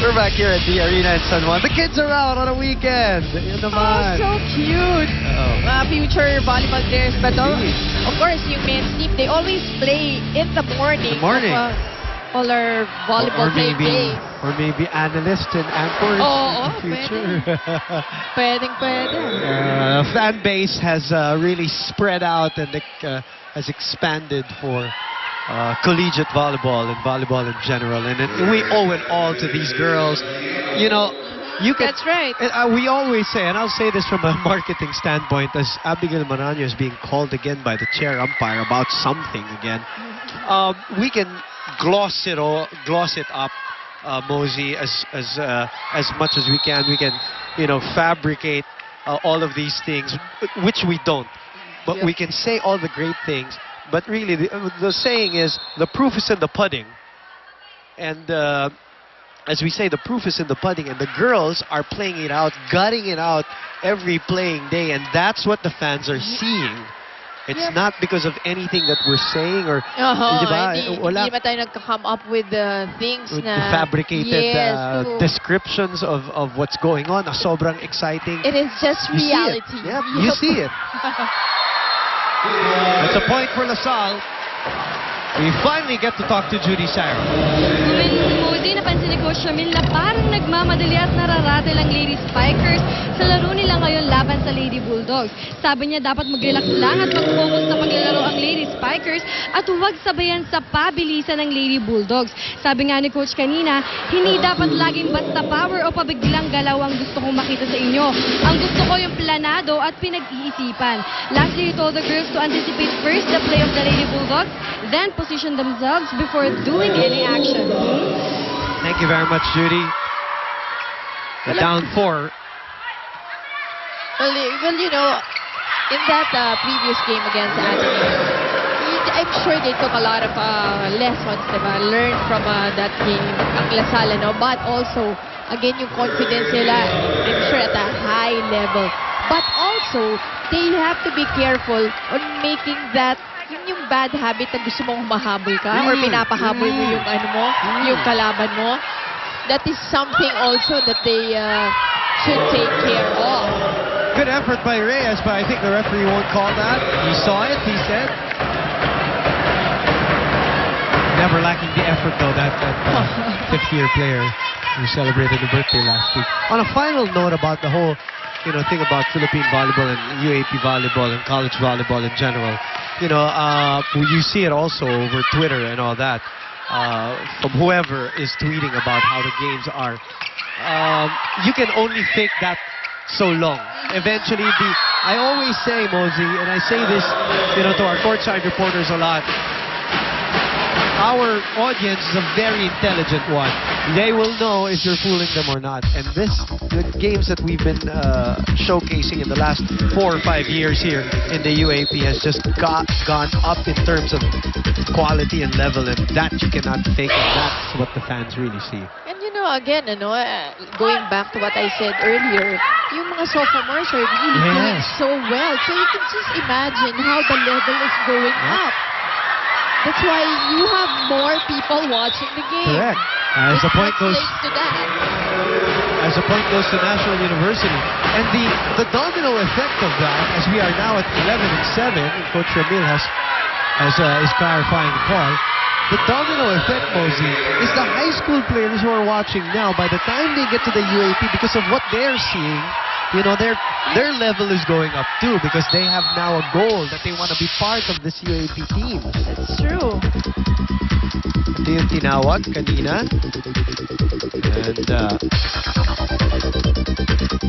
We're back here at the arena in San Juan. The kids are out on a weekend. Yun naman. So cute. Future volleyball players. But of course, yung men's team, they always play in the morning. All our volleyball days. Or maybe analysts and anchors in the future. Pwede. Fan base has really spread out and has expanded for collegiate volleyball and volleyball in general, and we owe it all to these girls. You know, That's right. We always say, and I'll say this from a marketing standpoint, as Abigail Maraño is being called again by the chair umpire about something again, we can gloss it up, Mosey, as much as we can. We can, fabricate all of these things, which we don't, but we can say all the great things. But really, the saying is, the proof is in the pudding. And as we say, the proof is in the pudding. And the girls are playing it out, gutting it out every playing day. And that's what the fans are seeing. It's not because of anything that we're saying or... Hindi ba tayo nagka-come up with things with na... fabricated descriptions of what's going on. Sobrang exciting. It is just reality. You see it. That's a point for LaSalle. We finally get to talk to Judy Sarah. Mosey, napansin ni Coach Ramil na parang nagmamadali at nararatel ang Lady Spikers sa laro nila ngayon laban sa Lady Bulldogs. Sabi niya dapat mag-relax lang at mag-focus sa paglalaro ang Lady Spikers at huwag sabayan sa pabilisan ng Lady Bulldogs. Sabi nga ni Coach kanina, hindi dapat laging basta power o pabiglang galaw ang gusto kong makita sa inyo. Ang gusto ko yung planado at pinag-iisipan. Lastly, he told the girls to anticipate first the play of the Lady Bulldogs, then position themselves before doing any action. Thank you very much, Judy. Down 4. Well, in that previous game against Ateneo, I'm sure they took a lot of lessons, diba? Learned from that game, ang LaSalle, but also, again, yung confidence nila, I'm sure at a high level. But also, they have to be careful on making that yung bad habit na gusto mong humahabol ka or pinapahabol mo yung yung kalaban mo. That is something also that they should take care of. Good effort by Reyes, but I think the referee won't call that. He saw it, he said. Never lacking the effort, though, that fifth-year player who celebrated the birthday last week. On a final note about the whole thing about Philippine volleyball and UAP volleyball and college volleyball in general, you see it also over Twitter and all that, from whoever is tweeting about how the games are. You can only fake that so long. Eventually, I always say, Mosey, and I say this, to our courtside reporters a lot, our audience is a very intelligent one. They will know if you're fooling them or not. And the games that we've been showcasing in the last 4 or 5 years here in the UAP has just gone up in terms of quality and level, and that you cannot fake, and that's what the fans really see. And again, going back to what I said earlier, yung mga sophomores are really doing so well. So you can just imagine how the level is going up. That's why you have more people watching the game. Correct. As the point goes to National University. And the domino effect of that, as we are now at 11-7, and Coach Ramil is clarifying the call, the domino effect, Mosey, is the high school players who are watching now, by the time they get to the UAP, because of what they're seeing, their level is going up too, because they have now a goal that they want to be part of this UAP team. That's true. Ito yung tinawag kanina. And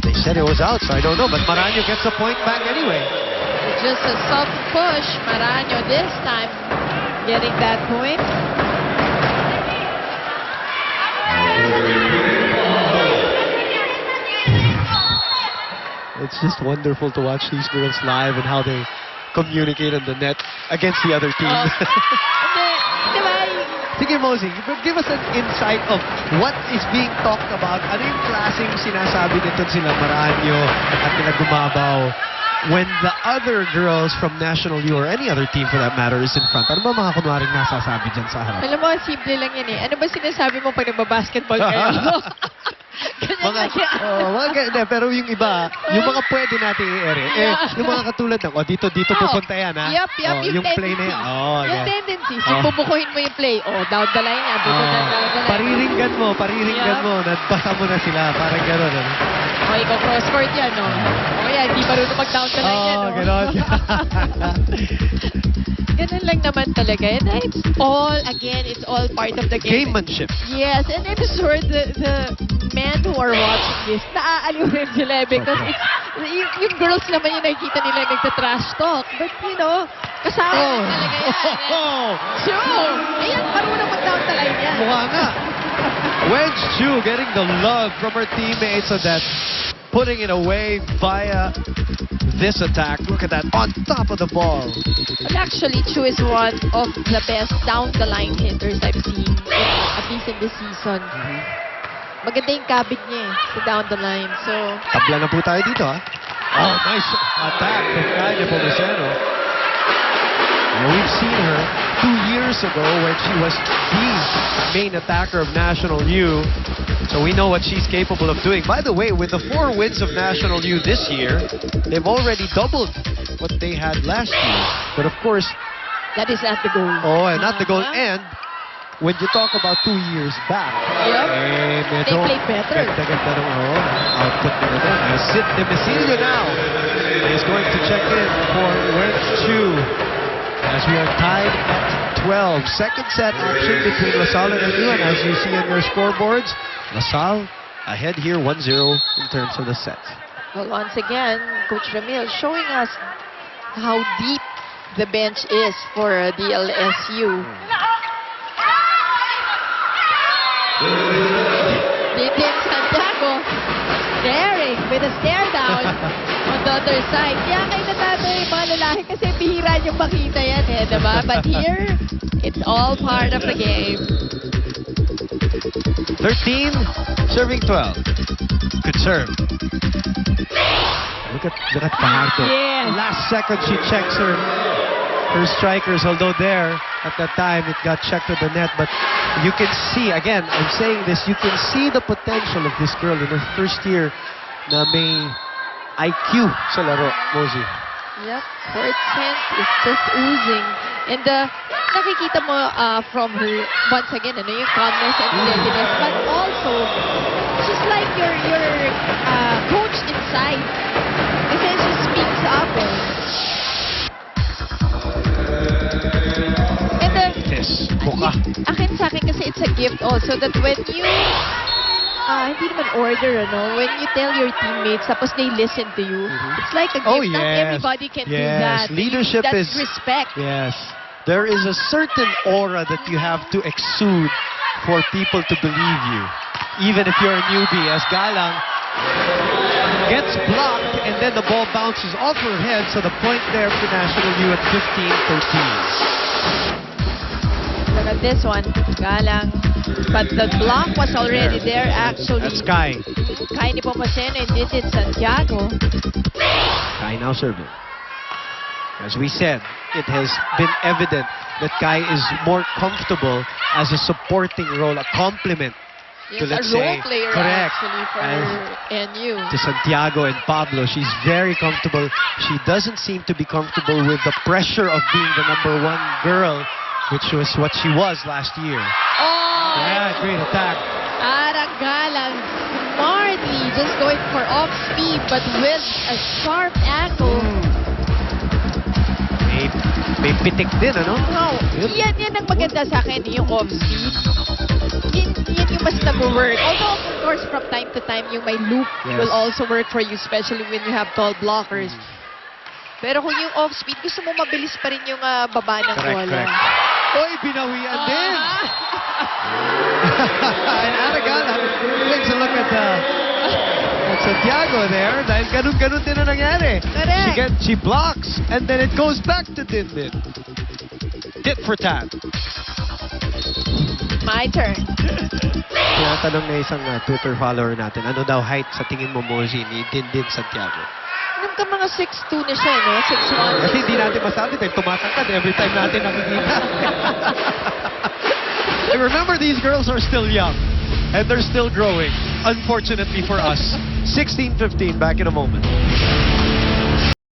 they said it was out, so I don't know. But Maraño gets a point back anyway. Just a soft push. Maraño this time getting that point. It's just wonderful to watch these girls live and how they communicate on the net against the other team. Sige, Mosey, give us an insight of what is being talked about. Ano yung klaseng sinasabi nito sila Maraño at nila Gumabaw when the other girls from National U or any other team for that matter is in front, ano ba mga kunwaring nasasabi dyan sa harap? Alam mo, simple lang yan eh. Ano ba sinasabi mo pag nagbabasketball kayo? Ganyan lang yan. Hindi, pero yung iba, yung mga pwede natin i-ere, yung mga katulad ng, dito pupunta yan, ha? Yup, yung play na yan. Yung tendencies, yung bubukuhin mo yung play. Down the line yan. Down the line. Pariringgan mo, nabasa mo na sila, parang gano'n, ano? Ikaw cross-court yan, no? O kaya, hindi marunong mag-down the line yan, no? Gano'n. Ganun lang naman talaga. And it's all part of the game. Gamemanship. Yes, and I'm sure the men who are watching this, naaaliw rin sila because yung girls naman yung nakikita nila nagta-trash talk. But, kasama talaga yan. Sure! Ayan, marunong mag-down the line yan. Mukha nga. Wedge Chu getting the love from her teammates so that putting it away via this attack. Look at that, on top of the ball. Well, actually, Chu is one of the best down-the-line hitters I've seen, at least in this season. Maganda yung kabig niya sa down the line. So, tabla na po tayo dito, ha? Nice attack from Kanya Pomoceno. And we've seen her 2 years ago when she was the main attacker of National U. So we know what she's capable of doing. By the way, with the 4 wins of National U this year, they've already doubled what they had last year. But of course, that is not the goal. And not the goal. And when you talk about 2 years back, they played better. Ganda ng output nila din. Sid Demisilio now is going to check in for Wedge Chu as we are tied at 12. Second set action between LaSalle and NU, and as you see on your scoreboards, LaSalle ahead here 1-0 in terms of the set. Well, once again, Coach Ramil showing us how deep the bench is for DLSU. Didin Santiago staring with a stare down on the other side. Kaya kayo natatawa yung mga lalaki kasi bihira niyong makita yan diba? But here, it's all part of the game. 13, serving 12. Good serve. Look at Fajardo. Yes. Last second she checks her strikers, although there at that time it got checked to the net. But you can see, again, I'm saying this, you can see the potential of this girl in her first year na may IQ sa laro, Mozy. Yep, court sense is just oozing. And nakikita mo from her, once again, yung calmness and steadiness, but also, she's like your coach inside. Kasi she speaks up. Akin sa akin kasi it's a gift also that when you hindi naman order, when you tell your teammates tapos they listen to you, it's like a gift. Not everybody can do that. Leadership That's is respect. Yes. There is a certain aura that you have to exude for people to believe you. Even if you're a newbie, as Galang gets blocked and then the ball bounces off her head, so the point there for National U at 15-13. Look at this one, Galang. But the block was already there, actually. That's Kai. Kai ni Pomoceno and Didin Santiago. Kai now serving. As we said, it has been evident that Kai is more comfortable as a supporting role, a complement to, let's a say, role player correct, actually for NU. To Santiago and Pablo. She's very comfortable. She doesn't seem to be comfortable with the pressure of being the #1 girl, which was what she was last year. Yeah, great attack. Arang Galang smartly just going for off speed but with a sharp angle. May pitik din, ano? Yan ang maganda sa akin, yung off speed. Yan yung mas nag-work. Although, of course, from time to time, yung may loop will also work for you, especially when you have tall blockers. Pero kung yung off speed, gusto mo mabilis pa rin yung baba ng bola. Oy, binawian din! And Aragana takes a look at Santiago there. Dahil ganun-ganun din ang nangyari. Correct. She blocks, and then it goes back to Dindin. Tit for tat. My turn. Tinatanong na isang Twitter follower natin, ano daw height sa tingin mo, Mozy, ni Dindin Santiago? nung ka mga 6'2 na siya, no? 6'1. Kasi hindi natin masabi dahil tumatangkad every time natin nakikita. And remember, these girls are still young. And they're still growing. Unfortunately for us. 16-15, back in a moment.